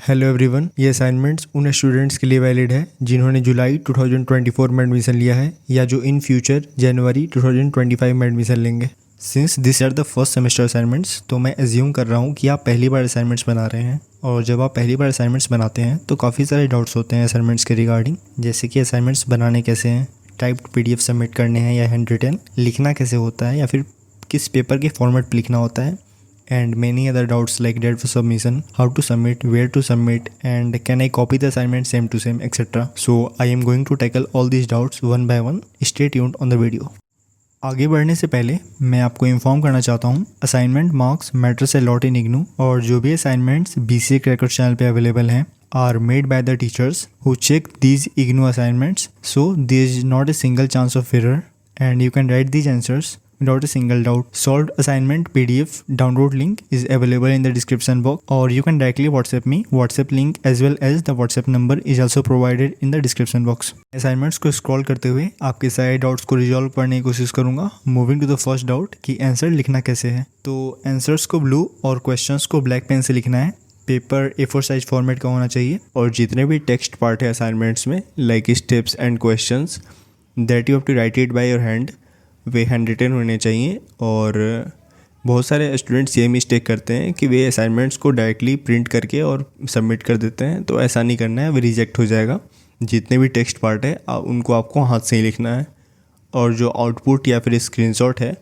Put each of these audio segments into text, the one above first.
Hello everyone, ये assignments उन students के लिए वैलिड है जिन्होंने जुलाई 2024 में एडमिशन लिया है या जो इन फ्यूचर जनवरी 2025 में एडमिशन लेंगे। Since this are the first semester assignments, तो मैं एज्यूम कर रहा हूँ कि आप पहली बार असाइनमेंट्स बना रहे हैं। और जब आप पहली बार असाइनमेंट्स बनाते हैं तो काफ़ी सारे डाउट्स होते हैं असाइनमेंट्स के रिगार्डिंग, जैसे कि असाइनमेंट्स बनाने कैसे हैं, टाइप्ड PDF सबमिट करने हैं या हैंड रिटन, लिखना कैसे होता है या फिर किस पेपर के फॉर्मेट पर लिखना होता है, and many other doubts like date for submission, how to submit, where to submit, and can I copy the assignment same to same, etc. So I am going to tackle all these doubts one by one. Stay tuned on the video. आगे बढ़ने से पहले मैं आपको inform करना चाहता हूँ assignment marks matters a lot in IGNOU, और जो भी असाइनमेंट्स BCA क्रैकर चैनल पे अवेलेबल हैं are made by the teachers who check these IGNOU assignments, so there is not a single chance of error and you can write these answers without a single doubt. Solved assignment PDF download link is available in the description box, or you can directly WhatsApp me. WhatsApp link as well as the WhatsApp number is also provided in the description box. Assignments को scroll करते हुए आपके सारे doubts को resolve करने की कोशिश करूंगा। Moving to the first doubt कि आंसर लिखना कैसे है, तो आंसर्स को ब्लू और क्वेश्चंस को ब्लैक पेन से लिखना है। पेपर A4 साइज फॉर्मेट का होना चाहिए, और जितने भी टेक्स्ट पार्ट है असाइनमेंट्स में like steps and questions that you have to write it by your hand, वे हैंड रिटन होने चाहिए। और बहुत सारे स्टूडेंट्स ये मिस्टेक करते हैं कि वे असाइनमेंट्स को डायरेक्टली प्रिंट करके और सबमिट कर देते हैं, तो ऐसा नहीं करना है, वे रिजेक्ट हो जाएगा। जितने भी टेक्स्ट पार्ट है उनको आपको हाथ से ही लिखना है, और जो आउटपुट या फिर स्क्रीनशॉट है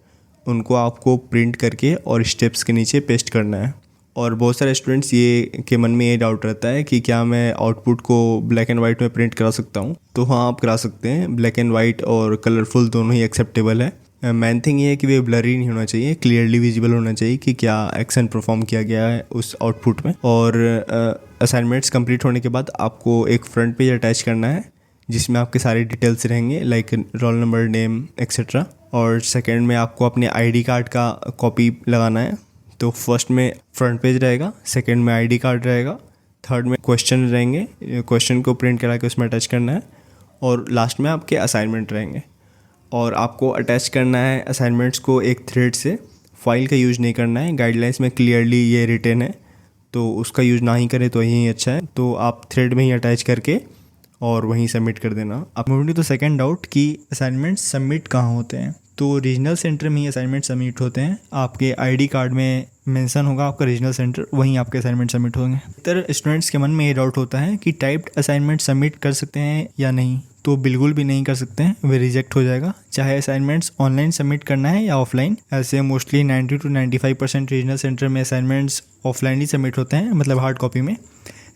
उनको आपको प्रिंट करके और स्टेप्स के नीचे पेस्ट करना है। और बहुत सारे स्टूडेंट्स ये के मन में ये डाउट रहता है कि क्या मैं आउटपुट को ब्लैक एंड वाइट में प्रिंट करा सकता हूँ, तो हाँ आप करा सकते हैं। ब्लैक एंड वाइट और कलरफुल दोनों ही एक्सेप्टेबल है। मेन थिंग ये है कि वे ब्लरी नहीं होना चाहिए, क्लियरली विजिबल होना चाहिए कि क्या एक्शन परफॉर्म किया गया है उस आउटपुट में। और असाइनमेंट्स कंप्लीट होने के बाद आपको एक फ्रंट पेज अटैच करना है जिसमें आपके सारे डिटेल्स रहेंगे like roll number, name etcetera. और सेकेंड में आपको अपने ID कार्ड का कॉपी लगाना है। तो फर्स्ट में फ्रंट पेज रहेगा, सेकंड में ID कार्ड रहेगा, थर्ड में क्वेश्चन रहेंगे, क्वेश्चन को प्रिंट करा के उसमें अटैच करना है, और लास्ट में आपके असाइनमेंट रहेंगे। और आपको अटैच करना है असाइनमेंट्स को एक थ्रेड से, फाइल का यूज़ नहीं करना है। गाइडलाइंस में क्लियरली ये रिटेन है, तो उसका यूज़ ना ही करें तो यही अच्छा है। तो आप थ्रेड में ही अटैच करके और वहीं सबमिट कर देना। अब moving to the second doubt कि असाइनमेंट्स सबमिट कहाँ होते हैं, तो रीजनल सेंटर में ही असाइनमेंट सबमिट होते हैं। आपके ID कार्ड में मेंशन होगा आपका रीजनल सेंटर, वहीं आपके असाइनमेंट सबमिट होंगे। इतर स्टूडेंट्स के मन में ये डाउट होता है कि टाइप्ड असाइनमेंट सबमिट कर सकते हैं या नहीं, तो बिल्कुल भी नहीं कर सकते हैं, वे रिजेक्ट हो जाएगा। चाहे असाइनमेंट्स ऑनलाइन सबमिट करना है या ऑफलाइन। ऐसे मोस्टली 90 to 95% रीजनल सेंटर में असाइनमेंट्स ऑफलाइन ही सबमिट होते हैं, मतलब हार्ड कॉपी में।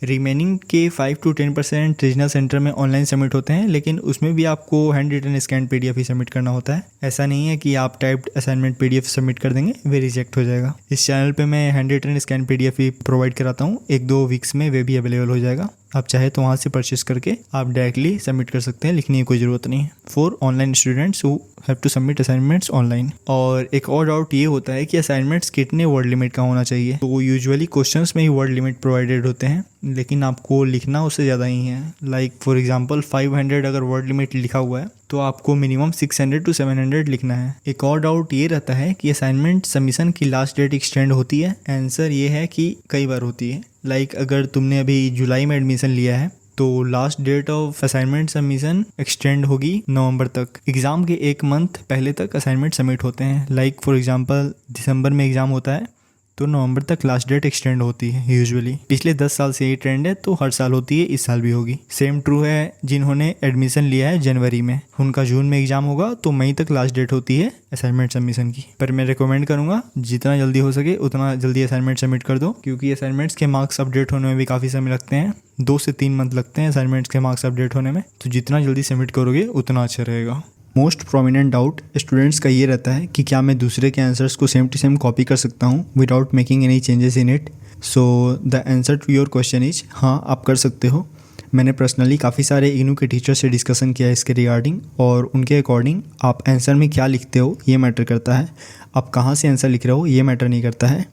रिमेनिंग के 5 to 10% रीजनल सेंटर में ऑनलाइन सबमिट होते हैं, लेकिन उसमें भी आपको हैंड रिटन स्कैन PDF ही सबमिट करना होता है। ऐसा नहीं है कि आप टाइप्ड असाइनमेंट PDF सबमिट कर देंगे, वे रिजेक्ट हो जाएगा। इस चैनल पे मैं हैंड रिटन स्कैन PDF ही प्रोवाइड कराता हूँ, 1-2 वीक्स में वे भी अवेलेबल हो जाएगा। आप चाहे तो वहाँ से परचेस करके आप डायरेक्टली सबमिट कर सकते हैं, लिखने की कोई ज़रूरत नहीं है। For online students who have to submit assignments online. और एक और डाउट ये होता है कि असाइनमेंट्स कितने वर्ड लिमिट का होना चाहिए, तो यूजुअली क्वेश्चंस में ही वर्ड लिमिट प्रोवाइडेड होते हैं, लेकिन आपको लिखना उससे ज़्यादा ही है। लाइक फॉर एग्जांपल 500 अगर वर्ड लिमिट लिखा हुआ है तो आपको मिनिमम 600 to 700 लिखना है। एक और डाउट ये रहता है कि असाइनमेंट सबमिशन की लास्ट डेट एक्सटेंड होती है। आंसर ये है कि कई बार होती है। लाइक अगर तुमने अभी जुलाई में एडमिशन लिया है तो last date of assignment submission extend होगी नवंबर तक। एग्ज़ाम के 1 मंथ पहले तक असाइनमेंट सबमिट होते हैं। लाइक फॉर एग्जांपल दिसंबर में एग्ज़ाम होता है तो नवंबर तक लास्ट डेट एक्सटेंड होती है यूजुअली। पिछले 10 साल से ये ट्रेंड है, तो हर साल होती है, इस साल भी होगी। सेम ट्रू है जिन्होंने एडमिशन लिया है जनवरी में, उनका जून में एग्जाम होगा तो मई तक लास्ट डेट होती है असाइनमेंट सबमिशन की। पर मैं रिकमेंड करूंगा जितना जल्दी हो सके उतना जल्दी असाइनमेंट सबमिट कर दो, क्योंकि असाइनमेंट्स के मार्क्स अपडेट होने में भी काफ़ी समय लगते हैं। 2 से 3 मंथ लगते हैं असाइनमेंट्स के मार्क्स अपडेट होने में, तो जितना जल्दी सबमिट करोगे उतना अच्छा रहेगा। मोस्ट प्रोमिनेंट डाउट स्टूडेंट्स का ये रहता है कि क्या मैं दूसरे के आंसर्स को सेम टू सेम कॉपी कर सकता हूँ without making any changes in it. So the answer to your question is हाँ, आप कर सकते हो। मैंने पर्सनली काफ़ी सारे इग्नू के टीचर से डिस्कशन किया है इसके रिगार्डिंग, और उनके अकॉर्डिंग आप आंसर में क्या लिखते हो ये मैटर करता है, आप कहाँ से आंसर लिख रहे हो ये मैटर नहीं करता है।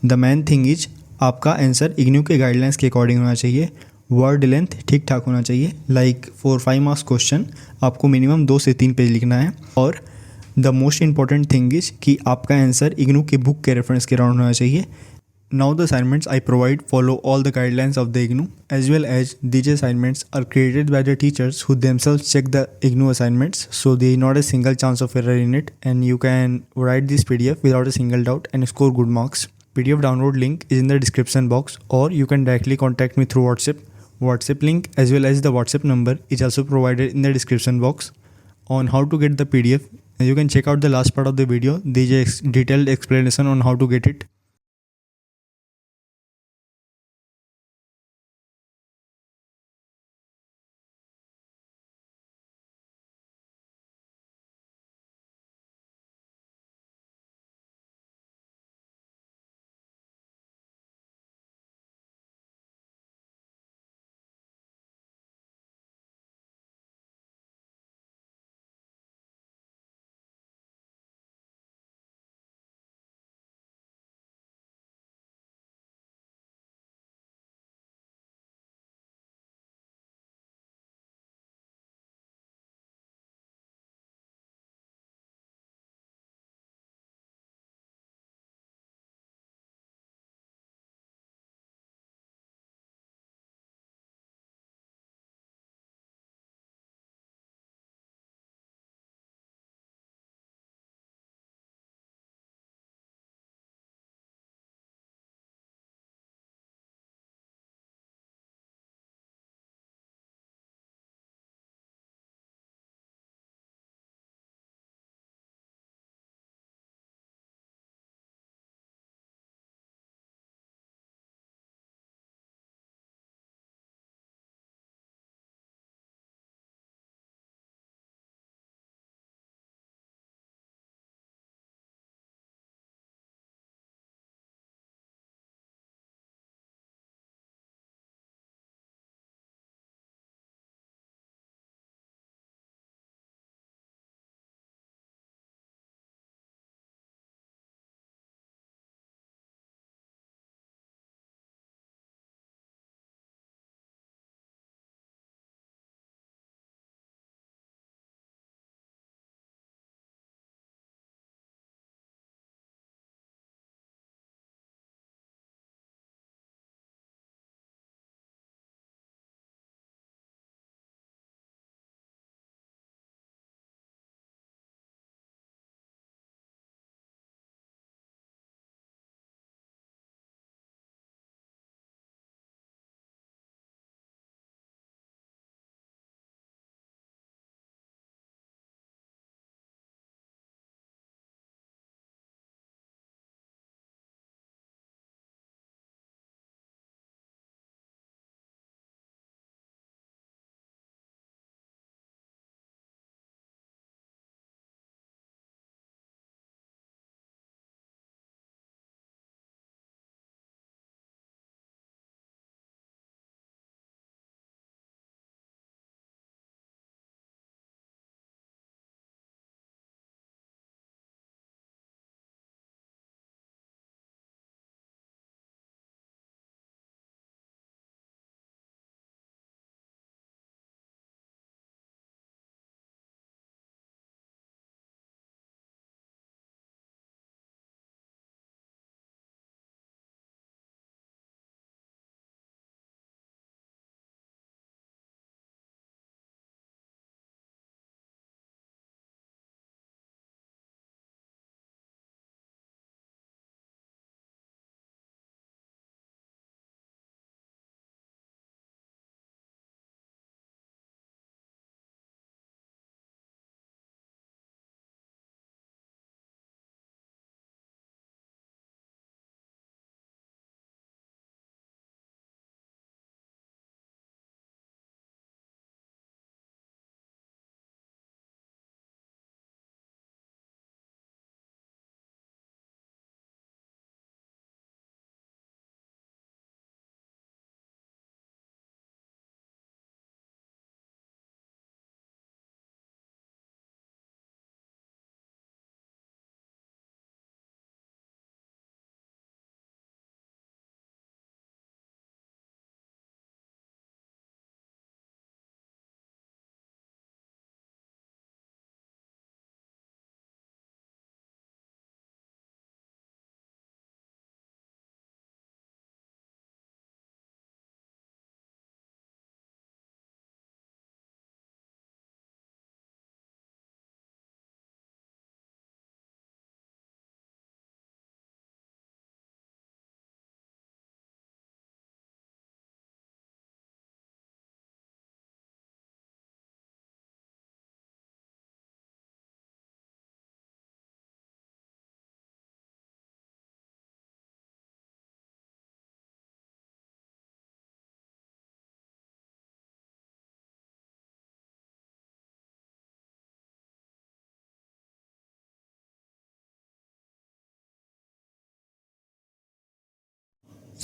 द मेन थिंग इज आपका आंसर इग्नू के गाइडलाइंस के अकॉर्डिंग होना चाहिए। वर्ड लेंथ ठीक ठाक होना चाहिए। लाइक फॉर 5 मार्क्स क्वेश्चन आपको मिनिमम 2 से 3 पेज लिखना है। और the most important thing is कि आपका आंसर इग्नू के बुक के रेफरेंस के अराउंड होना चाहिए। Now the assignments I provide follow all the guidelines of the IGNOU, as well as these assignments are created by the teachers who themselves check the IGNOU assignments, so there is not a single chance of error in it, and you can write this PDF without a single doubt and score good marks. PDF download link is in the description box, or you can directly contact me through WhatsApp. WhatsApp link as well as the WhatsApp number is also provided in the description box. On how to get the PDF, you can check out the last part of the video. There is a detailed explanation on how to get it.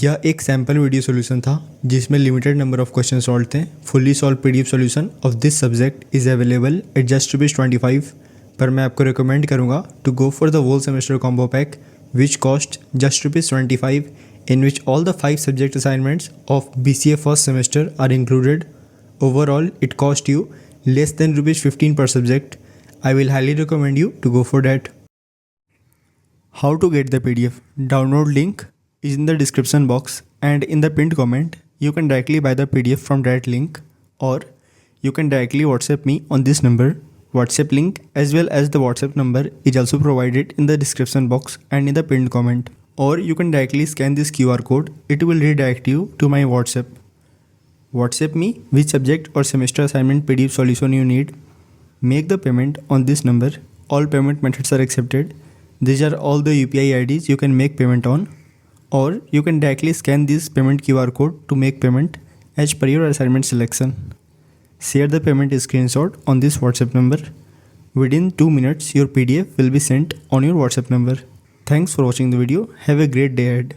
यह एक sample video solution था जिसमें limited number of question solve थे। Fully solve PDF solution of this subject is available at just ₹25, पर मैं आपको recommend करूँगा to go for the whole semester combo pack which cost just ₹25, in which all the 5 subject assignments of BCA first semester are included. Overall, it cost you less than ₹15 per subject. I will highly recommend you to go for that. How to get the PDF? Download link is in the description box, and in the pinned comment, you can directly buy the PDF from that link, or you can directly WhatsApp me on this number. WhatsApp link as well as the WhatsApp number is also provided in the description box and in the pinned comment. Or you can directly scan this QR code. It will redirect you to my WhatsApp. WhatsApp me which subject or semester assignment PDF solution you need. Make the payment on this number. All payment methods are accepted. These are all the UPI IDs you can make payment on. Or you can directly scan this payment QR code to make payment as per your assignment selection. Share the payment screenshot on this WhatsApp number. Within 2 minutes, your PDF will be sent on your WhatsApp number. Thanks for watching the video. Have a great day ahead.